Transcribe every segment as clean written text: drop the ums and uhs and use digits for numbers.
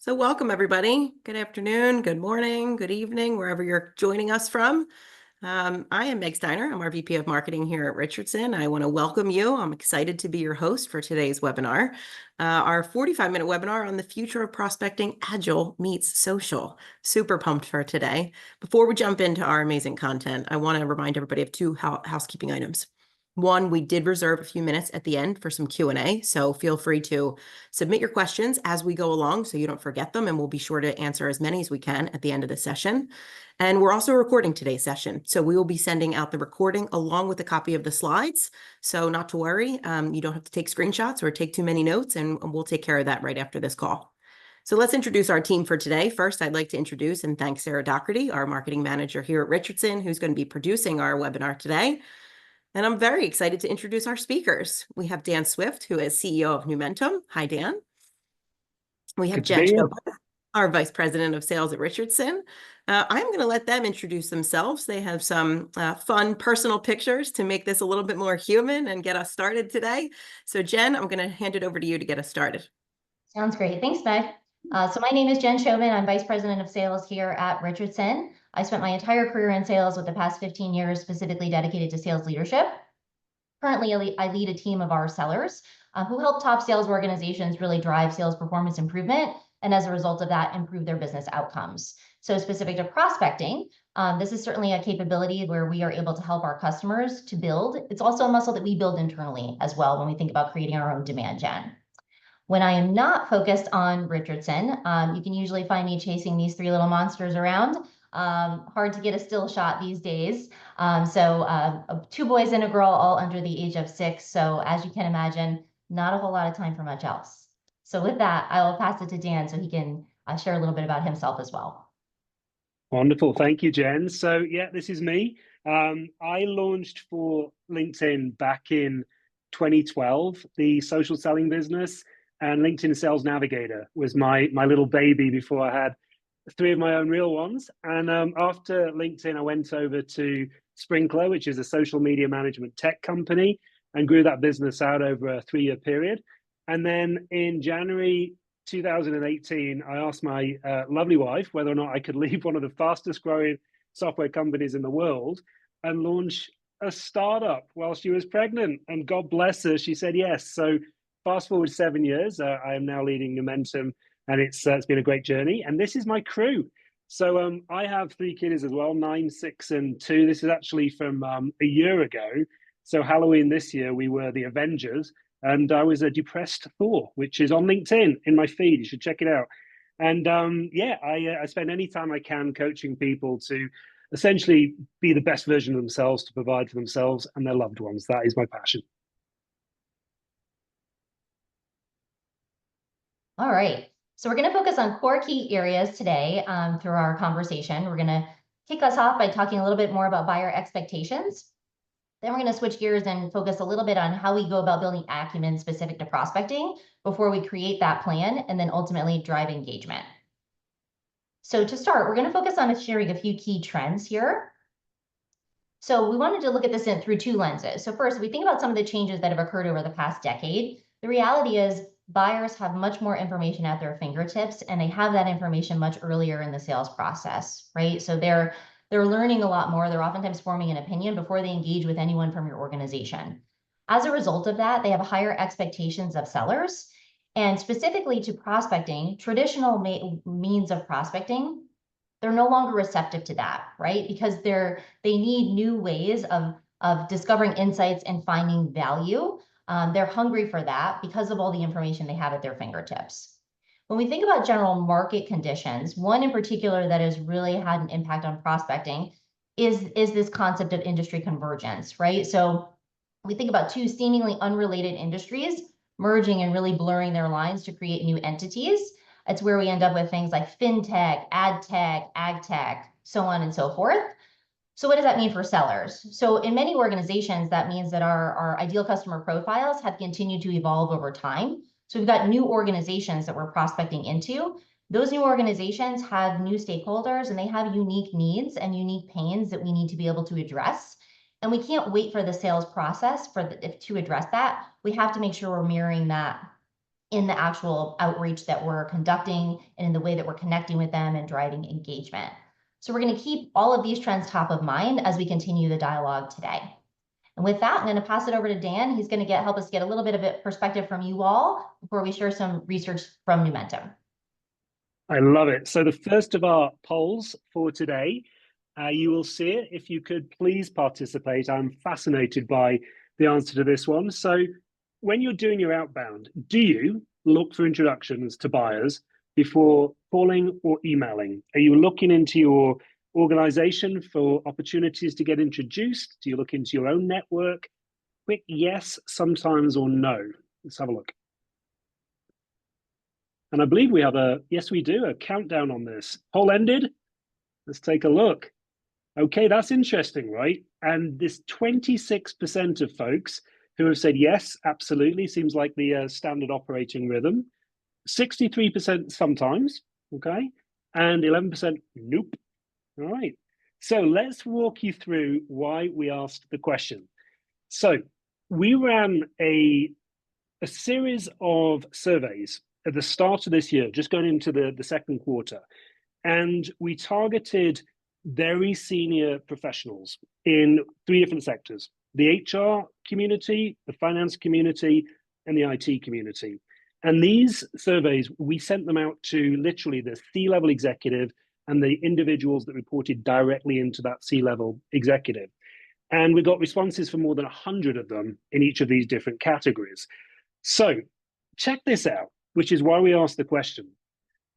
So welcome, everybody. Good afternoon, good morning, good evening, wherever you're joining us from. I am Meg Steiner. I'm our VP of Marketing here at Richardson. I want to welcome you. I'm excited to be your host for today's webinar, our 45-minute webinar on the future of prospecting, Agile Meets Social. Super pumped for today. Before we jump into our amazing content, I want to remind everybody of two housekeeping items. One, we did reserve a few minutes at the end for some Q&A, so feel free to submit your questions as we go along so you don't forget them, and we'll be sure to answer as many as we can at the end of the session. And we're also recording today's session, so we will be sending out the recording along with a copy of the slides. So not to worry, you don't have to take screenshots or take too many notes, and we'll take care of that right after this call. So let's introduce our team for today. First, I'd like to introduce and thank Sarah Doherty, our marketing manager here at Richardson, who's going to be producing our webinar today. And I'm very excited to introduce our speakers. We have Dan Swift, who is CEO of Numentum. Hi, Dan. We have Jen Chauvin, our Vice President of Sales at Richardson. I'm going to let them introduce themselves. They have some fun personal pictures to make this a little bit more human and get us started today. So Jen, I'm going to hand it over to you to get us started. Sounds great. Thanks, Meg. So my name is Jen Chauvin. I'm Vice President of Sales here at Richardson. I spent my entire career in sales with the past 15 years specifically dedicated to sales leadership. Currently, I lead a team of our sellers who help top sales organizations really drive sales performance improvement, and as a result of that, improve their business outcomes. So specific to prospecting, this is certainly a capability where we are able to help our customers to build. It's also a muscle that we build internally as well when we think about creating our own demand gen. When I am not focused on Richardson, you can usually find me chasing these three little monsters around. Hard to get a still shot these days. Two boys and a girl, all under the age of 6. So as you can imagine, not a whole lot of time for much else. So with that, I will pass it to Dan so he can share a little bit about himself as well. Wonderful. Thank you, Jen. So yeah, this is me. I launched for LinkedIn back in 2012, the social selling business, and LinkedIn Sales Navigator was my little baby before I had 3 of my own real ones. And after LinkedIn, I went over to Sprinkler, which is a social media management tech company, and grew that business out over a 3-year period. And then in January 2018, I asked my lovely wife whether or not I could leave one of the fastest growing software companies in the world and launch a startup while she was pregnant. And God bless her, she said yes. So fast forward 7 years, I am now leading Numentum, and it's been a great journey. And this is my crew. So I have 3 kiddies as well, 9, 6, and 2. This is actually from a year ago. So Halloween this year, we were the Avengers, and I was a depressed Thor, which is on LinkedIn in my feed. You should check it out. And I spend any time I can coaching people to essentially be the best version of themselves, to provide for themselves and their loved ones. That is my passion. All right. So we're going to focus on 4 key areas today through our conversation. We're going to kick us off by talking a little bit more about buyer expectations. Then we're going to switch gears and focus a little bit on how we go about building acumen specific to prospecting before we create that plan and then ultimately drive engagement. So to start, we're going to focus on sharing a few key trends here. So we wanted to look at this through 2 lenses. So first, if we think about some of the changes that have occurred over the past decade, the reality is buyers have much more information at their fingertips, and they have that information much earlier in the sales process, right? So they're learning a lot more. They're oftentimes forming an opinion before they engage with anyone from your organization. As a result of that, they have higher expectations of sellers, and specifically to prospecting, traditional means of prospecting, they're no longer receptive to that, right? Because they need new ways of discovering insights and finding value. They're hungry for that because of all the information they have at their fingertips. When we think about general market conditions, one in particular that has really had an impact on prospecting is this concept of industry convergence, right? So we think about 2 seemingly unrelated industries merging and really blurring their lines to create new entities. It's where we end up with things like fintech, ad tech, ag tech, so on and so forth. So what does that mean for sellers? So in many organizations, that means that our ideal customer profiles have continued to evolve over time. So we've got new organizations that we're prospecting into. Those new organizations have new stakeholders, and they have unique needs and unique pains that we need to be able to address. And we can't wait for the sales process to address that. We have to make sure we're mirroring that in the actual outreach that we're conducting and in the way that we're connecting with them and driving engagement. So we're going to keep all of these trends top of mind as we continue the dialogue today. And with that, I'm going to pass it over to Dan. He's going to help us get a little bit of a perspective from you all before we share some research from Numentum. I love it. So the first of our polls for today, you will see it. If you could please participate. I'm fascinated by the answer to this one. So when you're doing your outbound, do you look for introductions to buyers before calling or emailing? Are you looking into your organization for opportunities to get introduced? Do you look into your own network? Quick yes, sometimes, or no. Let's have a look. And I believe we have yes, we do, a countdown on this. Poll ended. Let's take a look. Okay, that's interesting, right? And this 26% of folks who have said yes, absolutely, seems like the standard operating rhythm. 63% sometimes, okay? And 11% nope. All right. So let's walk you through why we asked the question. So we ran a series of surveys at the start of this year, just going into the second quarter. And we targeted very senior professionals in 3 different sectors: the HR community, the finance community, and the IT community. And these surveys, we sent them out to literally the C-level executive and the individuals that reported directly into that C-level executive. And we got responses from more than 100 of them in each of these different categories. So check this out, which is why we asked the question.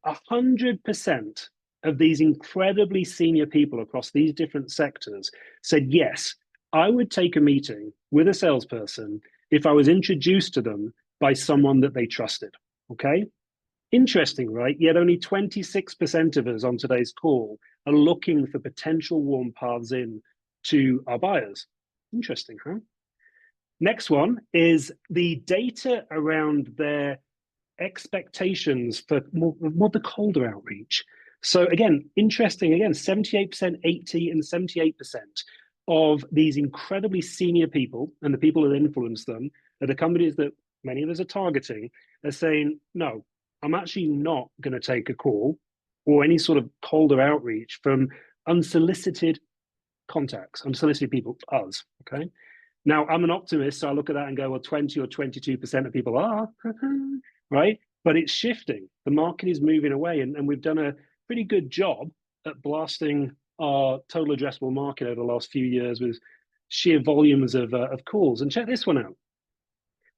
100% of these incredibly senior people across these different sectors said, yes, I would take a meeting with a salesperson if I was introduced to them by someone that they trusted, okay? Interesting, right? Yet only 26% of us on today's call are looking for potential warm paths in to our buyers. Interesting, huh? Next one is the data around their expectations for more the colder outreach. So again, interesting, again, 78%, 80, and 78% of these incredibly senior people and the people that influence them are the companies that many of us are targeting are saying, no, I'm actually not going to take a call or any sort of colder outreach from unsolicited contacts, unsolicited people, us, okay? Now, I'm an optimist, so I look at that and go, well, 20 or 22% of people are, right? But it's shifting. The market is moving away, and we've done a pretty good job at blasting our total addressable market over the last few years with sheer volumes of calls. And check this one out.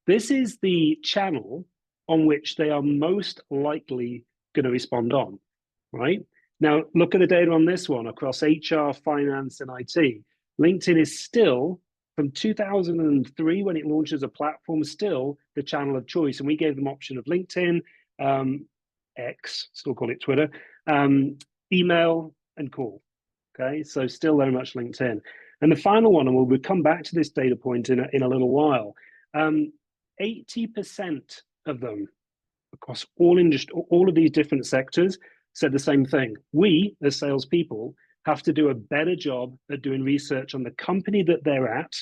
This is the channel on which they are most likely going to respond on, right? Now, look at the data on this one across HR, finance, and IT. LinkedIn is still, from 2003, when it launched as a platform, still the channel of choice. And we gave them option of LinkedIn, X, still call it Twitter, email, and call. Okay, so still very much LinkedIn. And the final one, and we'll come back to this data point in a little while, 80% of them across all of these different sectors said the same thing. We, as salespeople, have to do a better job at doing research on the company that they're at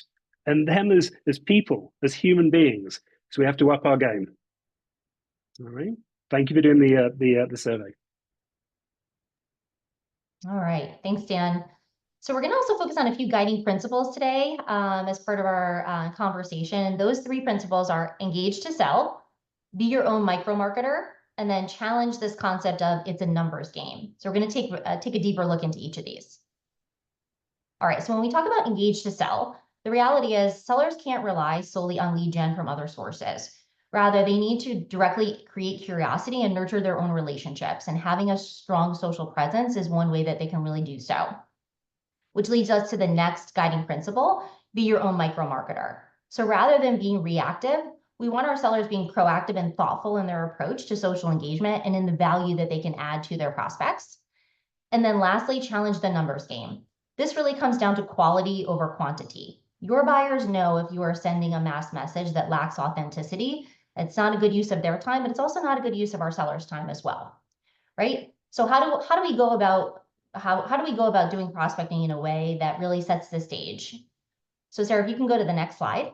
and them as people, as human beings. So we have to up our game. All right. Thank you for doing the survey. All right. Thanks, Dan. So we're going to also focus on a few guiding principles today as part of our conversation. Those 3 principles are engage to sell, be your own micro marketer, and then challenge this concept of it's a numbers game. So we're going to take a deeper look into each of these. All right, so when we talk about engage to sell, the reality is sellers can't rely solely on lead gen from other sources. Rather, they need to directly create curiosity and nurture their own relationships. And having a strong social presence is one way that they can really do so. Which leads us to the next guiding principle, be your own micro marketer. So rather than being reactive, we want our sellers being proactive and thoughtful in their approach to social engagement and in the value that they can add to their prospects. And then lastly, challenge the numbers game. This really comes down to quality over quantity. Your buyers know if you are sending a mass message that lacks authenticity, it's not a good use of their time, but it's also not a good use of our sellers' time as well, right? So how do we go about doing prospecting in a way that really sets the stage? So Sarah, if you can go to the next slide.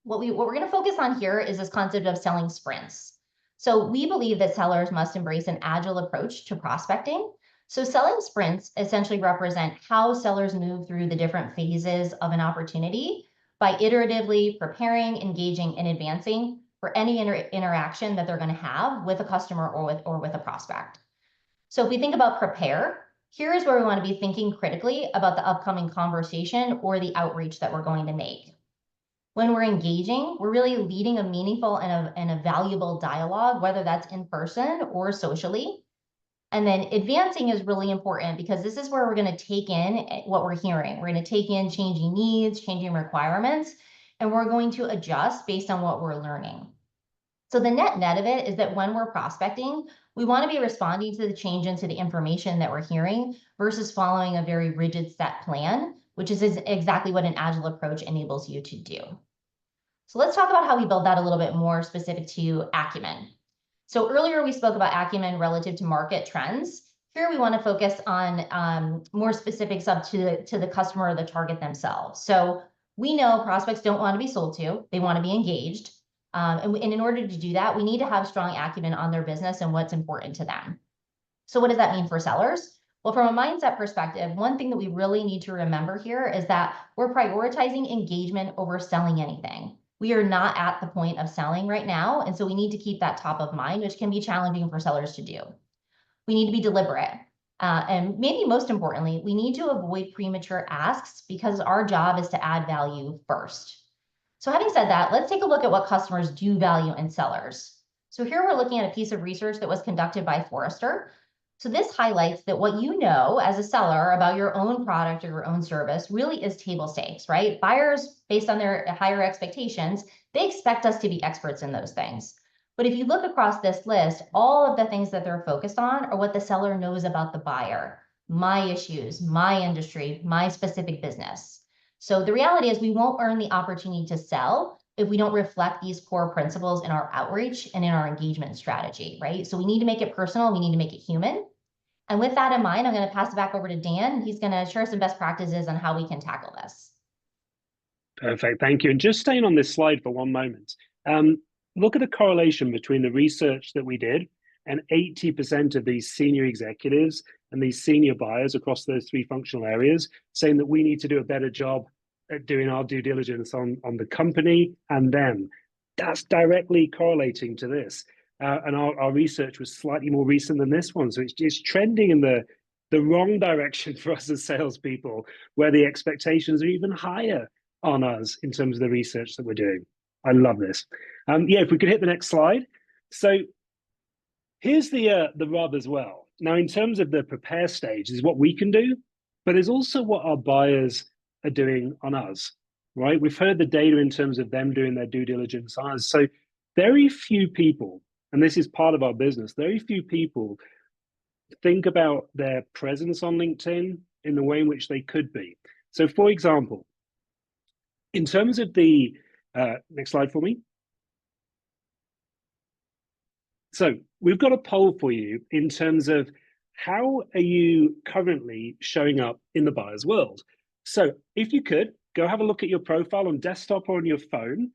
What we're going to focus on here is this concept of selling sprints. So we believe that sellers must embrace an agile approach to prospecting. So selling sprints essentially represent how sellers move through the different phases of an opportunity by iteratively preparing, engaging, and advancing for any interaction that they're going to have with a customer or with a prospect. So if we think about prepare, here's where we want to be thinking critically about the upcoming conversation or the outreach that we're going to make. When we're engaging, we're really leading a meaningful and a valuable dialogue, whether that's in person or socially. And then advancing is really important because this is where we're going to take in what we're hearing. We're going to take in changing needs, changing requirements, and we're going to adjust based on what we're learning. So the net of it is that when we're prospecting, we want to be responding to the change into the information that we're hearing versus following a very rigid set plan, which is exactly what an agile approach enables you to do. So let's talk about how we build that a little bit more specific to acumen. So earlier we spoke about acumen relative to market trends. Here we want to focus on more specifics up to the customer or the target themselves. So we know prospects don't want to be sold to, they want to be engaged. And in order to do that, we need to have strong acumen on their business and what's important to them. So what does that mean for sellers? Well, from a mindset perspective, one thing that we really need to remember here is that we're prioritizing engagement over selling anything. We are not at the point of selling right now, and so we need to keep that top of mind, which can be challenging for sellers to do. We need to be deliberate. And maybe most importantly, we need to avoid premature asks because our job is to add value first. So having said that, let's take a look at what customers do value in sellers. So here we're looking at a piece of research that was conducted by Forrester. So this highlights that what you know as a seller about your own product or your own service really is table stakes, right? Buyers, based on their higher expectations, they expect us to be experts in those things. But if you look across this list, all of the things that they're focused on are what the seller knows about the buyer, my issues, my industry, my specific business. So the reality is we won't earn the opportunity to sell if we don't reflect these core principles in our outreach and in our engagement strategy, right? So we need to make it personal, we need to make it human. And with that in mind, I'm going to pass it back over to Dan. He's going to share some best practices on how we can tackle this. Perfect, thank you. And just staying on this slide for one moment, look at the correlation between the research that we did and 80% of these senior executives and these senior buyers across those three functional areas saying that we need to do a better job at doing our due diligence on the company and them. That's directly correlating to this. And our research was slightly more recent than this one. So it's trending in the wrong direction for us as salespeople, where the expectations are even higher on us in terms of the research that we're doing. I love this. Yeah, if we could hit the next slide. So here's the rub as well. Now, in terms of the prepare stage, is what we can do, but there's also what our buyers are doing on us, right? We've heard the data in terms of them doing their due diligence on us. So very few people, and this is part of our business, very few people think about their presence on LinkedIn in the way in which they could be. So for example, in terms of the, next slide for me. So we've got a poll for you in terms of how are you currently showing up in the buyer's world? So if you could, go have a look at your profile on desktop or on your phone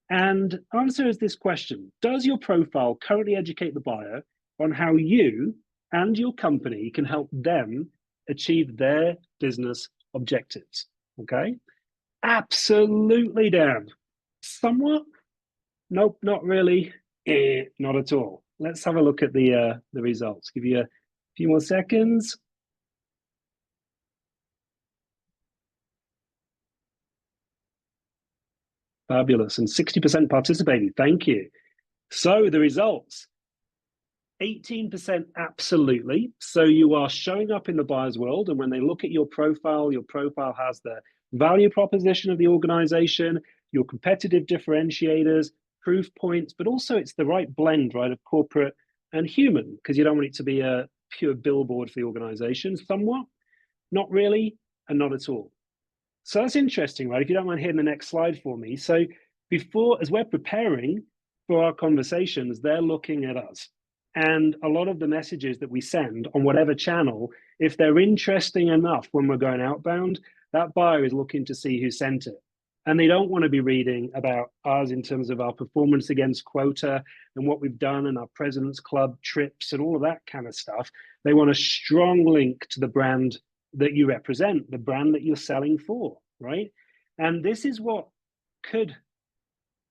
and answer this question. Does your profile currently educate the buyer on how you and your company can help them achieve their business objectives? Okay. Absolutely, Dan. Somewhat? Nope, not really. Not at all. Let's have a look at the results. Give you a few more seconds. Fabulous. And 60% participating. Thank you. So the results. 18% absolutely. So you are showing up in the buyer's world, and when they look at your profile has the value proposition of the organization, your competitive differentiators, proof points, but also it's the right blend, right, of corporate and human, because you don't want it to be a pure billboard for the organization. Somewhat, not really, and not at all. So that's interesting, right? If you don't mind hitting the next slide for me. So before, as we're preparing for our conversations, they're looking at us. And a lot of the messages that we send on whatever channel, if they're interesting enough when we're going outbound, that buyer is looking to see who sent it. And they don't want to be reading about us in terms of our performance against quota and what we've done and our President's Club trips and all of that kind of stuff. They want a strong link to the brand that you represent, the brand that you're selling for, right? And this is what could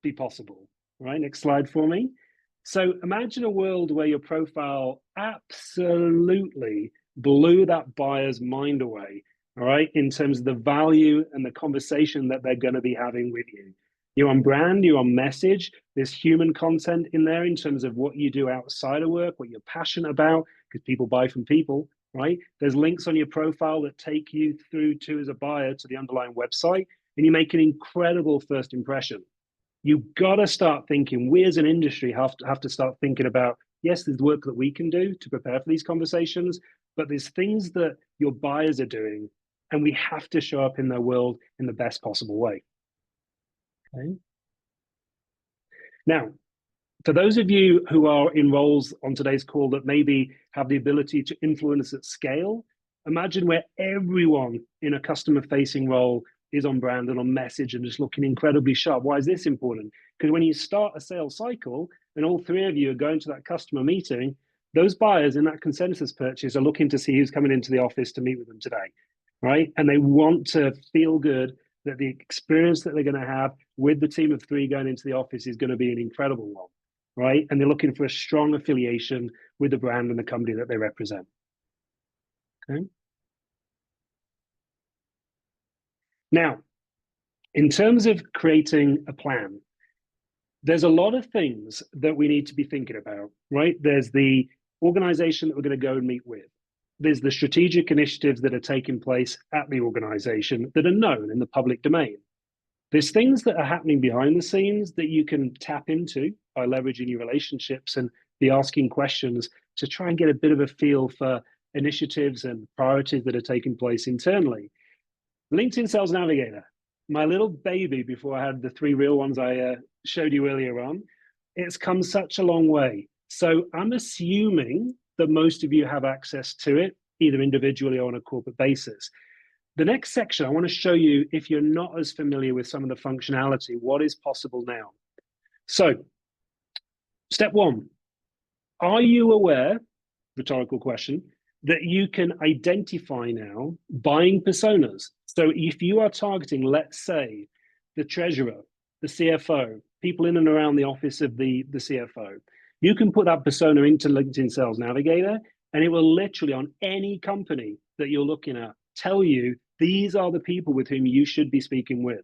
be possible, right? Next slide for me. So imagine a world where your profile absolutely blew that buyer's mind away, all right, in terms of the value and the conversation that they're going to be having with you. You're on brand, you're on message, there's human content in there in terms of what you do outside of work, what you're passionate about, because people buy from people, right? There's links on your profile that take you through to, as a buyer, to the underlying website, and you make an incredible first impression. You've got to start thinking, we as an industry have to start thinking about, yes, there's work that we can do to prepare for these conversations, but there's things that your buyers are doing, and we have to show up in their world in the best possible way. Okay. Now, for those of you who are in roles on today's call that maybe have the ability to influence at scale, imagine where everyone in a customer-facing role is on brand and on message and just looking incredibly sharp. Why is this important? Because when you start a sales cycle and all three of you are going to that customer meeting, those buyers in that consensus purchase are looking to see who's coming into the office to meet with them today, right? And they want to feel good that the experience that they're going to have with the team of three going into the office is going to be an incredible one, right? And they're looking for a strong affiliation with the brand and the company that they represent. Okay. Now, in terms of creating a plan, there's a lot of things that we need to be thinking about, right? There's the organization that we're going to go and meet with. There's the strategic initiatives that are taking place at the organization that are known in the public domain. There's things that are happening behind the scenes that you can tap into by leveraging your relationships and be asking questions to try and get a bit of a feel for initiatives and priorities that are taking place internally. LinkedIn Sales Navigator, my little baby before I had the three real ones I showed you earlier on, it's come such a long way. So I'm assuming that most of you have access to it, either individually or on a corporate basis. The next section, I want to show you, if you're not as familiar with some of the functionality, what is possible now. So, step one, are you aware, rhetorical question, that you can identify now buying personas? So if you are targeting, let's say, the treasurer, the CFO, people in and around the office of the CFO, you can put that persona into LinkedIn Sales Navigator, and it will literally, on any company that you're looking at, tell you these are the people with whom you should be speaking with.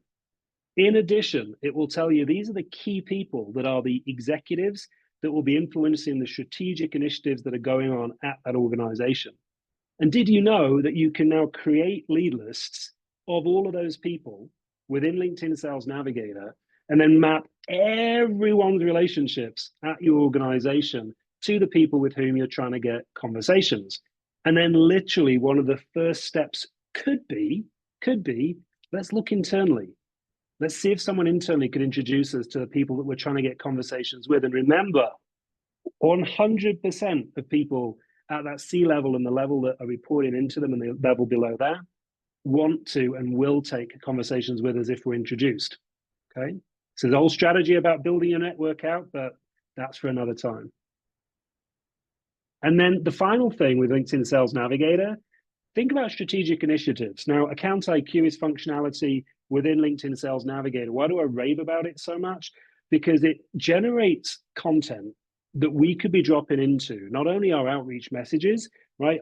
In addition, it will tell you these are the key people that are the executives that will be influencing the strategic initiatives that are going on at that organization. And did you know that you can now create lead lists of all of those people within LinkedIn Sales Navigator and then map everyone's relationships at your organization to the people with whom you're trying to get conversations? And then literally one of the first steps could be, let's look internally. Let's see if someone internally could introduce us to the people that we're trying to get conversations with. And remember, 100% of people at that C level and the level that are reporting into them and the level below that want to and will take conversations with us if we're introduced. Okay. So the whole strategy about building your network out, but that's for another time. And then the final thing with LinkedIn Sales Navigator, think about strategic initiatives. Now, Account IQ is functionality within LinkedIn Sales Navigator. Why do I rave about it so much? Because it generates content that we could be dropping into not only our outreach messages, right,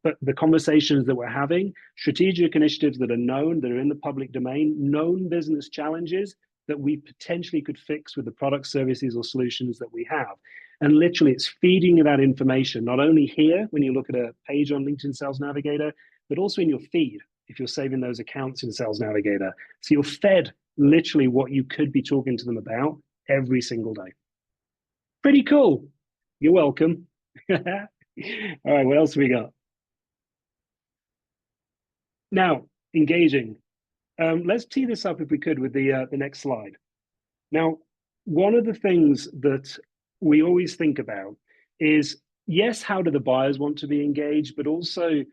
but the conversations that we're having, strategic initiatives that are known, that are in the public domain, known business challenges that we potentially could fix with the products, services, or solutions that we have. And literally, it's feeding you that information, not only here when you look at a page on LinkedIn Sales Navigator, but also in your feed if you're saving those accounts in Sales Navigator. So you're fed literally what you could be talking to them about every single day. Pretty cool. You're welcome. All right, what else we got? Now, engaging. Let's tee this up if we could with the next slide. Now, one of the things that we always think about is, yes, how do the buyers want to be engaged, but also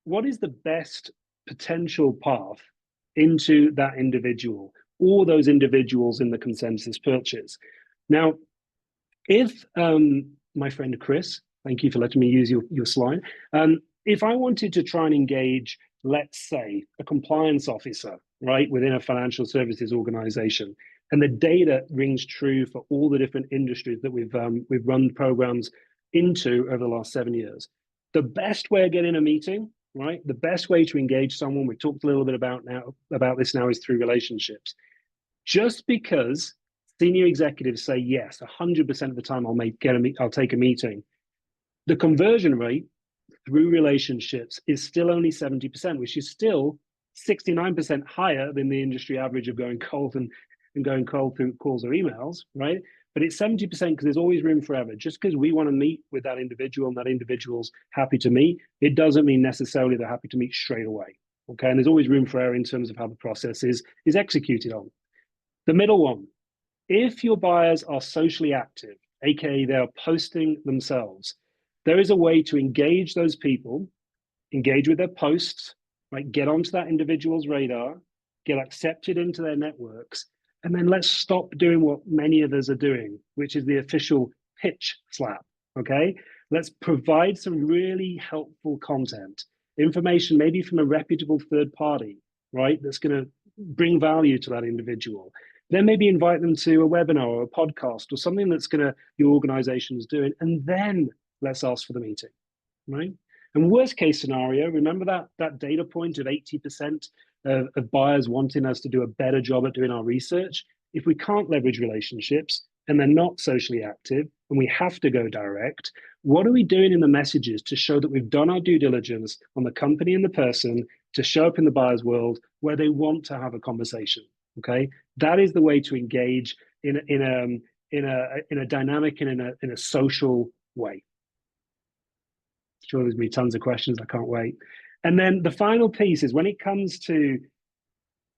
what is the best potential path into that individual? or those individuals in the consensus purchase. Now, if my friend Chris, thank you for letting me use your slide. If I wanted to try and engage, let's say, a compliance officer, right, within a financial services organization, and the data rings true for all the different industries that we've run programs into over the last 7 years. The best way of getting a meeting, right, the best way to engage someone, we talked a little bit about this now, is through relationships. Just because senior executives say yes 100% of the time, I'll take a meeting, the conversion rate through relationships is still only 70%, which is still 69% higher than the industry average of going cold and going cold through calls or emails, right? But it's 70% because there's always room for error. Just because we want to meet with that individual and that individual's happy to meet, it doesn't mean necessarily they're happy to meet straight away. Okay, and there's always room for error in terms of how the process is executed on. The middle one, if your buyers are socially active, aka they are posting themselves, there is a way to engage those people, engage with their posts, right? Get onto that individual's radar, get accepted into their networks, and then let's stop doing what many of us are doing, which is the official pitch slap, okay? Let's provide some really helpful content, information maybe from a reputable third party, right? That's going to bring value to that individual. Then maybe invite them to a webinar or a podcast or something that's your organization is doing, and then let's ask for the meeting, right? And worst case scenario, remember that data point of 80% of buyers wanting us to do a better job at doing our research. If we can't leverage relationships and they're not socially active and we have to go direct, what are we doing in the messages to show that we've done our due diligence on the company and the person to show up in the buyer's world where they want to have a conversation? Okay, that is the way to engage in a dynamic and in a social way. Sure, there's gonna be tons of questions. I can't wait. And then the final piece is when it comes to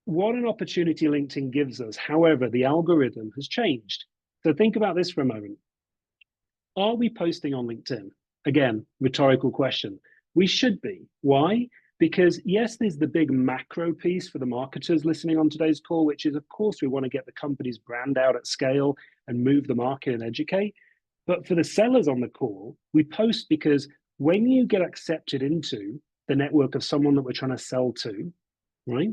what an opportunity LinkedIn gives us. However, the algorithm has changed. So think about this for a moment. Are we posting on LinkedIn? Again, rhetorical question. We should be. Why? Because yes, there's the big macro piece for the marketers listening on today's call, which is, of course, we want to get the company's brand out at scale and move the market and educate. But for the sellers on the call, we post because when you get accepted into the network of someone that we're trying to sell to, right,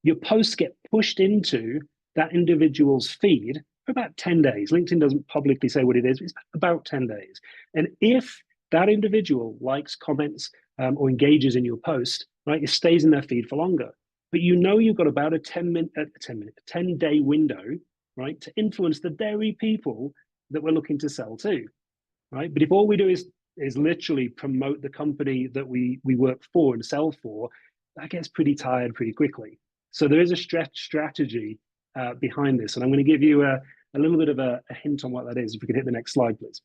your posts get pushed into that individual's feed for about 10 days. LinkedIn doesn't publicly say what it is, but it's about 10 days. And if that individual likes, comments, or engages in your post, right, it stays in their feed for longer. But you know you've got about a 10-day window, right, to influence the very people that we're looking to sell to, right? But if all we do is literally promote the company that we work for and sell for, that gets pretty tired pretty quickly. So there is a strategy behind this, and I'm going to give you a little bit of a hint on what that is. If we could hit the next slide, please.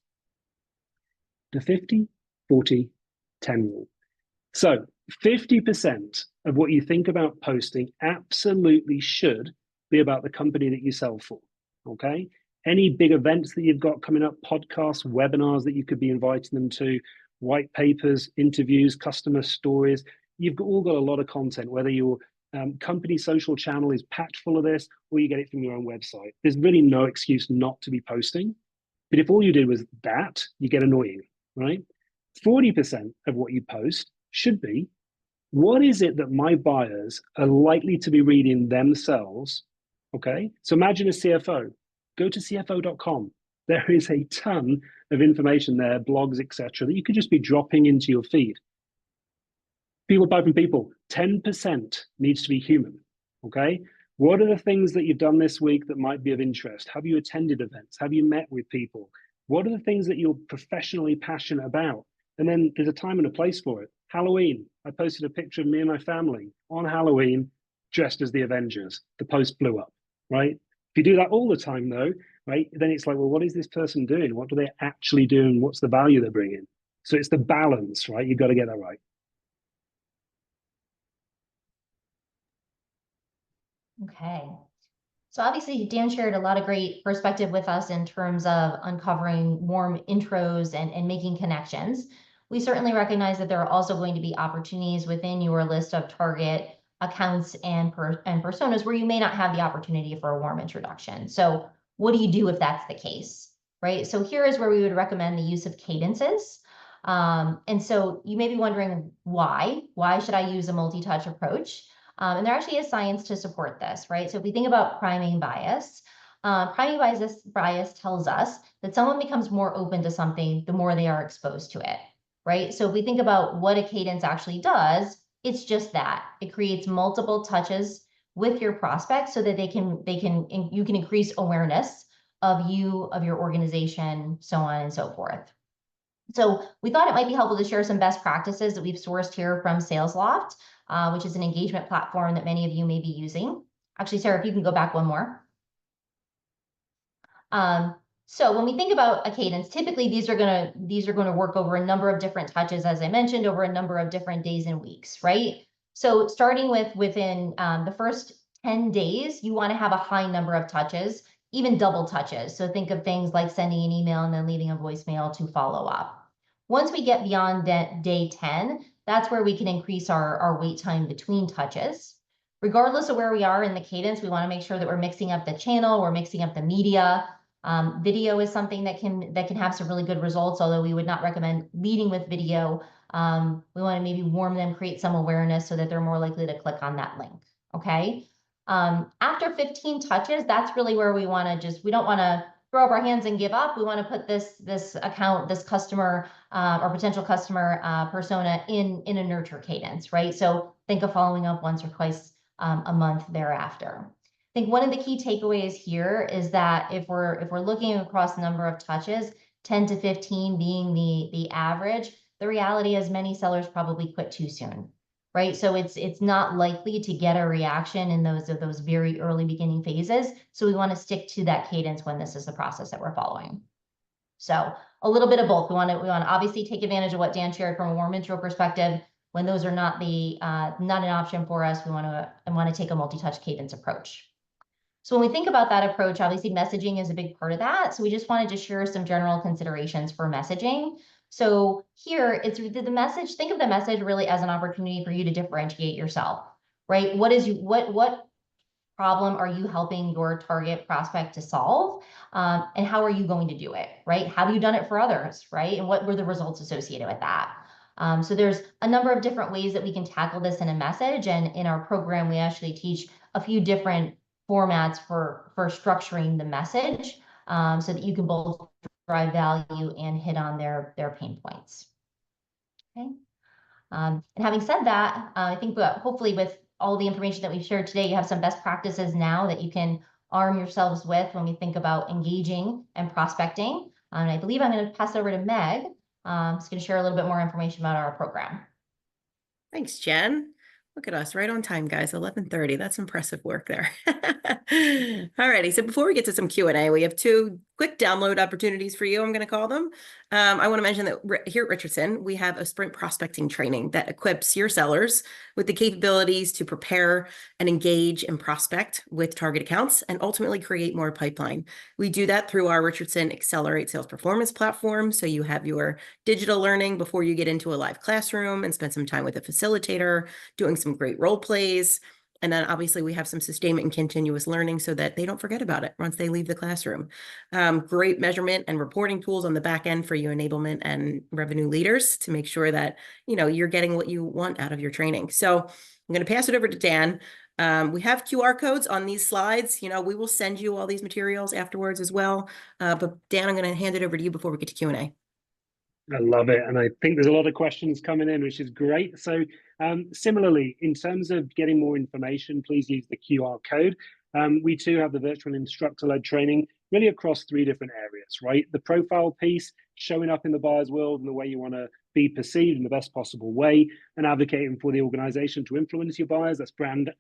The 50, 40, 10 rule. So 50% of what you think about posting absolutely should be about the company that you sell for, okay? Any big events that you've got coming up, podcasts, webinars that you could be inviting them to, white papers, interviews, customer stories, you've all got a lot of content, whether your company social channel is packed full of this or you get it from your own website. There's really no excuse not to be posting. But if all you did was that, you get annoying, right? 40% of what you post should be, what is it that my buyers are likely to be reading themselves? Okay, so imagine a CFO. Go to cfo.com. There is a ton of information there, blogs, etc., that you could just be dropping into your feed. People buy from people. 10% needs to be human. Okay, what are the things that you've done this week that might be of interest? Have you attended events? Have you met with people? What are the things that you're professionally passionate about? And then there's a time and a place for it. Halloween, I posted a picture of me and my family on Halloween dressed as the Avengers. The post blew up, right? If you do that all the time though, right, then it's like, well, what is this person doing? What do they actually do? And what's the value they're bringing? So it's the balance, right? You've got to get that right. Okay. So obviously Dan shared a lot of great perspective with us in terms of uncovering warm intros and making connections. We certainly recognize that there are also going to be opportunities within your list of target accounts and personas where you may not have the opportunity for a warm introduction. So what do you do if that's the case, right? So here is where we would recommend the use of cadences. And so you may be wondering why should I use a multi-touch approach? And there actually is science to support this, right? So if we think about priming bias tells us that someone becomes more open to something the more they are exposed to it, right? So if we think about what a cadence actually does, it's just that. It creates multiple touches with your prospects so that you can increase awareness of you, of your organization, so on and so forth. So we thought it might be helpful to share some best practices that we've sourced here from SalesLoft, which is an engagement platform that many of you may be using. Actually, Sarah, if you can go back one more. So when we think about a cadence, typically these are going to work over a number of different touches, as I mentioned, over a number of different days and weeks, right? So starting within the first 10 days, you want to have a high number of touches, even double touches. So think of things like sending an email and then leaving a voicemail to follow up. Once we get beyond day 10, that's where we can increase our wait time between touches. Regardless of where we are in the cadence, we want to make sure that we're mixing up the channel, we're mixing up the media. Video is something that can have some really good results, although we would not recommend leading with video. We want to maybe warm them, create some awareness so that they're more likely to click on that link, okay? After 15 touches, that's really where we don't want to throw up our hands and give up. We want to put this account, this customer or potential customer persona in a nurture cadence, right? So think of following up once or twice a month thereafter. I think one of the key takeaways here is that if we're looking across the number of touches, 10 to 15 being the average, the reality is many sellers probably quit too soon, right? So it's not likely to get a reaction in those very early beginning phases. So we want to stick to that cadence when this is the process that we're following. So a little bit of both. We want to obviously take advantage of what Dan shared from a warm intro perspective. When those are not an option for us, we want to take a multi-touch cadence approach. So when we think about that approach, obviously messaging is a big part of that. So we just wanted to share some general considerations for messaging. So here it's the message, think of the message really as an opportunity for you to differentiate yourself, right? What problem are you helping your target prospect to solve? And how are you going to do it, right? Have you done it for others, right? And what were the results associated with that? So there's a number of different ways that we can tackle this in a message. And in our program, we actually teach a few different formats for structuring the message so that you can both drive value and hit on their pain points. Okay. And having said that, I think hopefully with all the information that we've shared today, you have some best practices now that you can arm yourselves with when we think about engaging and prospecting. And I believe I'm going to pass it over to Meg. Who's going to share a little bit more information about our program. Thanks, Jen. Look at us, right on time, guys. 11:30. That's impressive work there. All righty. So before we get to some Q&A, we have two quick download opportunities for you, I'm going to call them. I want to mention that here at Richardson, we have a sprint prospecting training that equips your sellers with the capabilities to prepare and engage and prospect with target accounts and ultimately create more pipeline. We do that through our Richardson Accelerate Sales Performance platform. So you have your digital learning before you get into a live classroom and spend some time with a facilitator, doing some great role plays. And then obviously we have some sustainment and continuous learning so that they don't forget about it once they leave the classroom. Great measurement and reporting tools on the back end for you enablement and revenue leaders to make sure that, you're getting what you want out of your training. So I'm going to pass it over to Dan. We have QR codes on these slides. We will send you all these materials afterwards as well. But Dan, I'm going to hand it over to you before we get to Q&A. I love it. And I think there's a lot of questions coming in, which is great. So similarly, in terms of getting more information, please use the QR code. We too have the virtual instructor-led training really across 3 different areas, right? The profile piece, showing up in the buyer's world and the way you want to be perceived in the best possible way, and advocating for the organization to influence your buyers. That's brand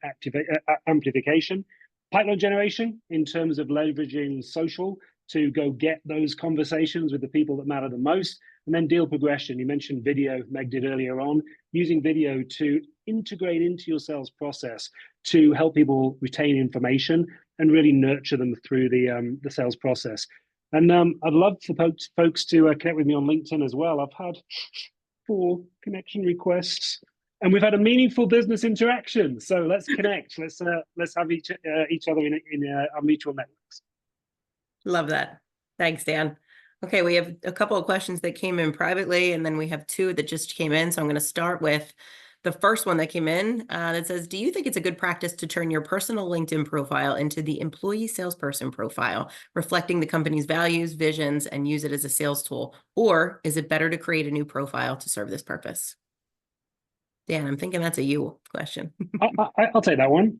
amplification. Pipeline generation in terms of leveraging social to go get those conversations with the people that matter the most. And then deal progression. You mentioned video, Meg did earlier on, using video to integrate into your sales process to help people retain information and really nurture them through the sales process. And I'd love for folks to connect with me on LinkedIn as well. I've had 4 connection requests. And we've had a meaningful business interaction. So let's connect. Let's have each other in our mutual networks. Love that. Thanks, Dan. Okay, we have a couple of questions that came in privately, and then we have two that just came in. So I'm going to start with the first one that came in that says, do you think it's a good practice to turn your personal LinkedIn profile into the employee salesperson profile, reflecting the company's values, visions, and use it as a sales tool? Or is it better to create a new profile to serve this purpose? Dan, I'm thinking that's a you question. I'll take that one.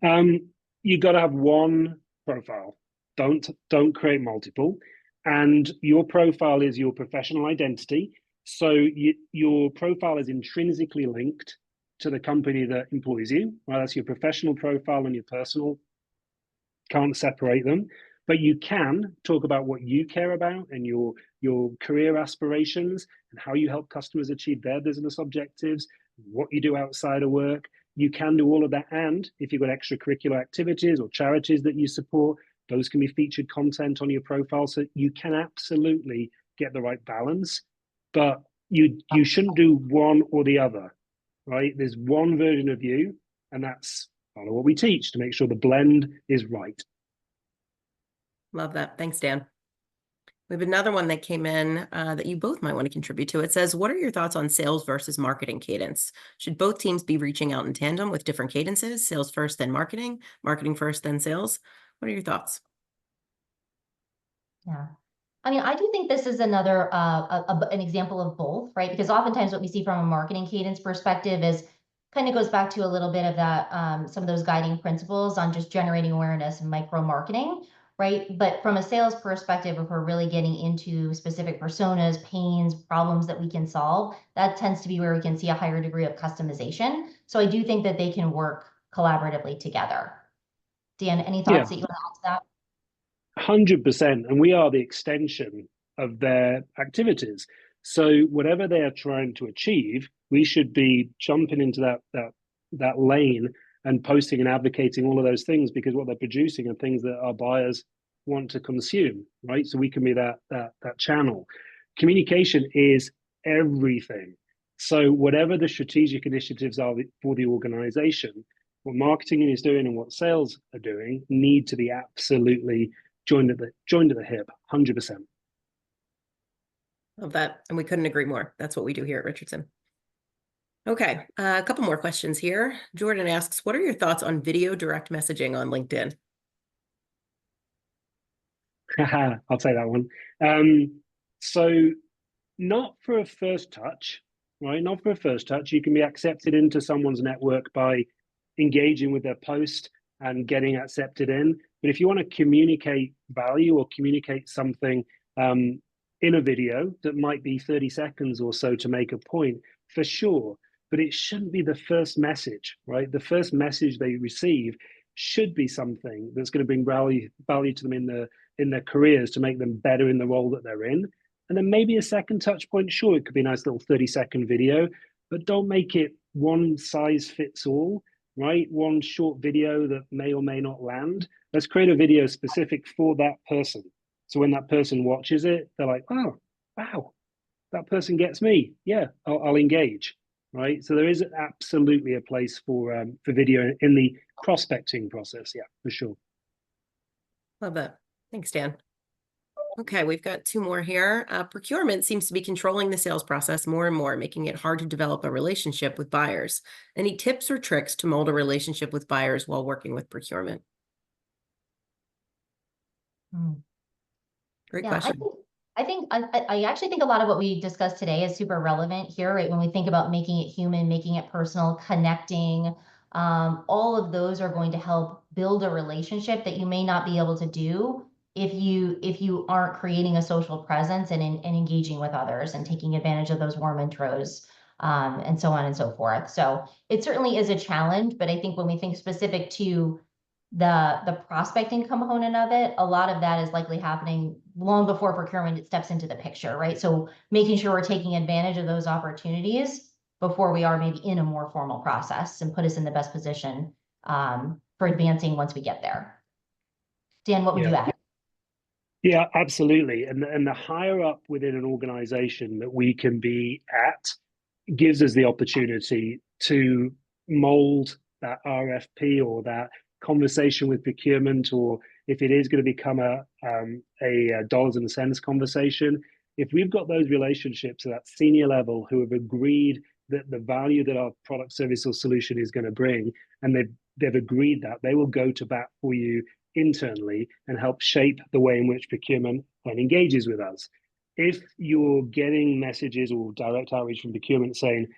You got to have one profile. Don't create multiple. And your profile is your professional identity. So your profile is intrinsically linked to the company that employs you. Well, that's your professional profile and your personal. Can't separate them. But you can talk about what you care about and your career aspirations and how you help customers achieve their business objectives, what you do outside of work. You can do all of that. And if you've got extracurricular activities or charities that you support, those can be featured content on your profile. So you can absolutely get the right balance, but you shouldn't do one or the other, right? There's one version of you, and that's part of what we teach to make sure the blend is right. Love that. Thanks, Dan. We have another one that came in that you both might want to contribute to. It says, what are your thoughts on sales versus marketing cadence? Should both teams be reaching out in tandem with different cadences, sales first, then marketing, marketing first, then sales? What are your thoughts? Yeah. I mean, I do think this is another an example of both, right? Because oftentimes what we see from a marketing cadence perspective is kind of goes back to a little bit of that, some of those guiding principles on just generating awareness and micro marketing, right? But from a sales perspective, if we're really getting into specific personas, pains, problems that we can solve, that tends to be where we can see a higher degree of customization. So I do think that they can work collaboratively together. Dan, any thoughts that you want to add to that? 100%. And we are the extension of their activities. So whatever they are trying to achieve, we should be jumping into that lane and posting and advocating all of those things, because what they're producing are things that our buyers want to consume, right? So we can be that channel. Communication is everything. So whatever the strategic initiatives are for the organization, what marketing is doing and what sales are doing need to be absolutely joined at the hip, 100%. Love that. And we couldn't agree more. That's what we do here at Richardson. Okay, a couple more questions here. Jordan asks, what are your thoughts on video direct messaging on LinkedIn? I'll take that one. So not for a first touch, right? Not for a first touch. You can be accepted into someone's network by engaging with their post and getting accepted in. But if you want to communicate value or communicate something in a video that might be 30 seconds or so to make a point, for sure. But it shouldn't be the first message, right? The first message they receive should be something that's going to bring value to them in their careers, to make them better in the role that they're in. And then maybe a second touch point, sure, it could be a nice little 30-second video, but don't make it one size fits all, right? One short video that may or may not land. Let's create a video specific for that person. So when that person watches it, they're like, oh, wow, that person gets me. Yeah, I'll engage, right? So there is absolutely a place for video in the prospecting process. Yeah, for sure. Love that. Thanks, Dan. Okay, we've got two more here. Procurement seems to be controlling the sales process more and more, making it hard to develop a relationship with buyers. Any tips or tricks to mold a relationship with buyers while working with procurement? Great question. I actually think a lot of what we discussed today is super relevant here, right? When we think about making it human, making it personal, connecting, all of those are going to help build a relationship that you may not be able to do if you aren't creating a social presence and engaging with others and taking advantage of those warm intros, and so on and so forth. So it certainly is a challenge, but I think when we think specific to the prospecting component of it, a lot of that is likely happening long before procurement steps into the picture, right? So making sure we're taking advantage of those opportunities before we are maybe in a more formal process and put us in the best position for advancing once we get there. Dan, what would you add? Yeah, absolutely. And the higher up within an organization that we can be at, gives us the opportunity to mold that RFP or that conversation with procurement, or if it is going to become a dollars and cents conversation, if we've got those relationships at that senior level who have agreed that the value that our product, service, or solution is going to bring, and they've agreed that, they will go to bat for you internally and help shape the way in which procurement then engages with us. If you're getting messages or direct outreach from procurement saying,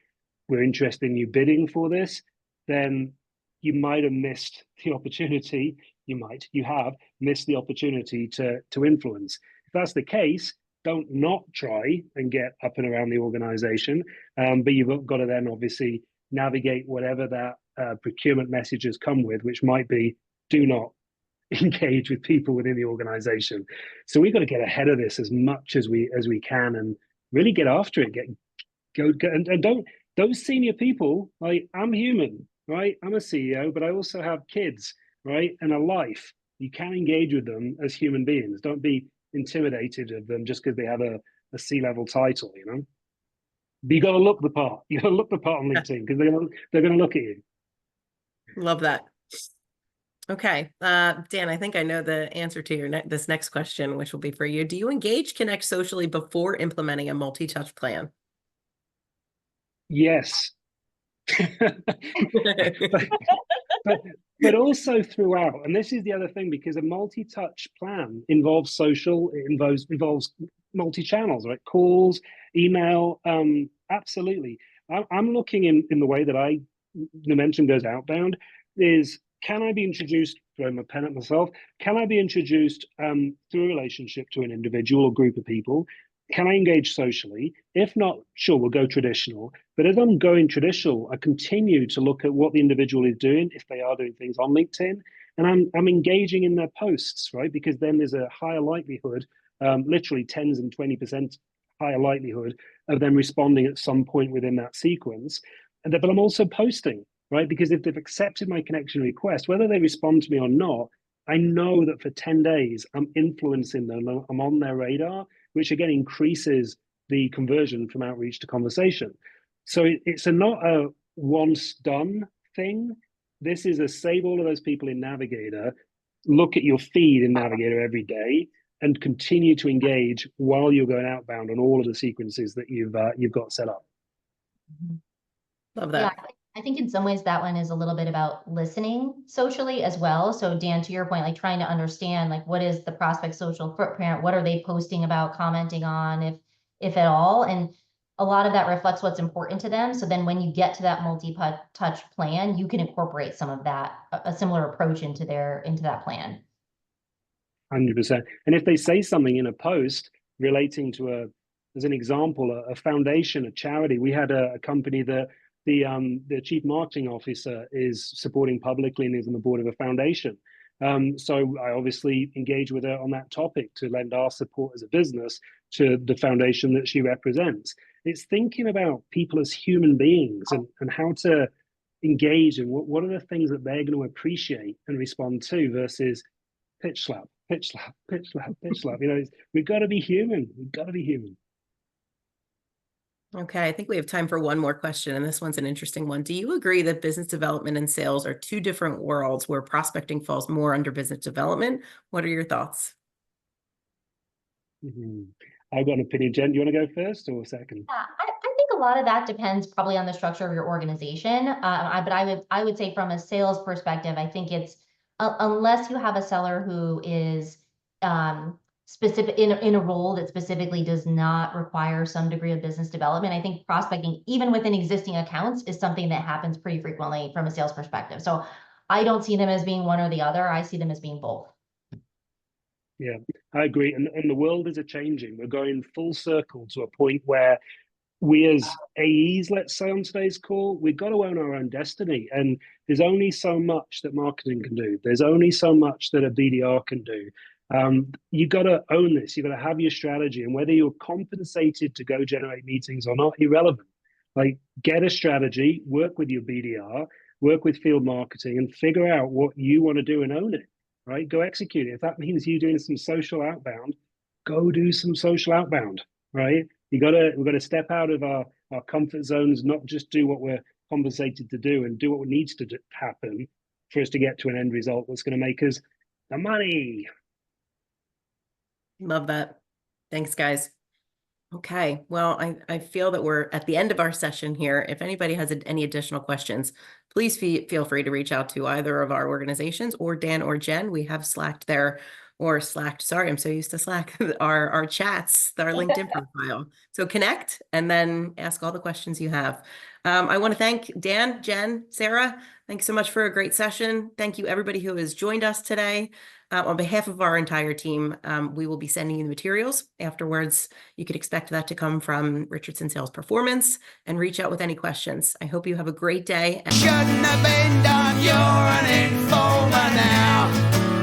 we're interested in you bidding for this, then you might have missed the opportunity. You have missed the opportunity to influence. If that's the case, don't not try and get up and around the organization, but you've got to then obviously navigate whatever that procurement messages come with, which might be, do not engage with people within the organization. So we've got to get ahead of this as much as we can and really get after it. Go and don't, those senior people, like, I'm human, right? I'm a CEO, but I also have kids, right? And a life. You can engage with them as human beings. Don't be intimidated of them just because they have a C-level title, you know? But you got to look the part. You got to look the part on LinkedIn because they're gonna look at you. Love that. Okay, Dan, I think I know the answer to your this next question, which will be for you. Do you engage, connect socially before implementing a multi-touch plan? Yes. but also throughout, and this is the other thing, because a multi-touch plan involves social, it involves multi-channels, right? Calls, email, absolutely. I'm looking in the way that Numentum goes outbound is, can I be introduced, throwing my pen at myself, can I be introduced through a relationship to an individual or group of people? Can I engage socially? If not, sure, we'll go traditional. But as I'm going traditional, I continue to look at what the individual is doing, if they are doing things on LinkedIn, and I'm engaging in their posts, right? Because then there's a higher likelihood, literally tens and 20% higher likelihood of them responding at some point within that sequence. But I'm also posting, right? Because if they've accepted my connection request, whether they respond to me or not, I know that for 10 days, I'm influencing them, I'm on their radar, which again increases the conversion from outreach to conversation. So it's not a once done thing. This is a save all of those people in Navigator, look at your feed in Navigator every day, and continue to engage while you're going outbound on all of the sequences that you've got set up. Love that. Yeah, I think in some ways that one is a little bit about listening socially as well. So Dan, to your point, like trying to understand, like, what is the prospect social footprint? What are they posting about, commenting on, if at all? And a lot of that reflects what's important to them. So then when you get to that multi-touch plan, you can incorporate some of that, a similar approach into that plan. 100%. And if they say something in a post relating to as an example, a foundation, a charity, we had a company that the chief marketing officer is supporting publicly and is on the board of a foundation. So I obviously engage with her on that topic to lend our support as a business to the foundation that she represents. It's thinking about people as human beings and how to engage and what are the things that they're going to appreciate and respond to versus pitch slap, pitch slap, pitch slap, pitch slap. You know, we've got to be human. We've got to be human. Okay, I think we have time for one more question, and this one's an interesting one. Do you agree that business development and sales are two different worlds where prospecting falls more under business development? What are your thoughts? I've got an opinion. Jen, do you want to go first or second? Yeah, I think a lot of that depends probably on the structure of your organization. But I would say from a sales perspective, I think it's unless you have a seller who is specific in a role that specifically does not require some degree of business development. I think prospecting, even within existing accounts, is something that happens pretty frequently from a sales perspective. So I don't see them as being one or the other. I see them as being both. Yeah, I agree. And the world is changing. We're going full circle to a point where we as AEs, let's say on today's call, we've got to own our own destiny. And there's only so much that marketing can do. There's only so much that a BDR can do. You've got to own this. You've got to have your strategy. And whether you're compensated to go generate meetings or not, irrelevant. Like, get a strategy, work with your BDR, work with field marketing, and figure out what you want to do and own it. Right? Go execute it. If that means you doing some social outbound, go do some social outbound. Right? We've got to step out of our our comfort zones, not just do what we're compensated to do, and do what needs to happen for us to get to an end result that's going to make us the money. Love that. Thanks, guys. Okay, well, I feel that we're at the end of our session here. If anybody has any additional questions, please feel free to reach out to either of our organizations or Dan or Jen. We have Slacked there, or Slacked, sorry, I'm so used to Slack, our chats, our LinkedIn profile. So connect and then ask all the questions you have. I want to thank Dan, Jen, Sarah. Thanks so much for a great session. Thank you, everybody who has joined us today. On behalf of our entire team, we will be sending you the materials afterwards. You could expect that to come from Richardson Sales Performance, and reach out with any questions. I hope you have a great day. Shouldn't have been done, you're an informer now.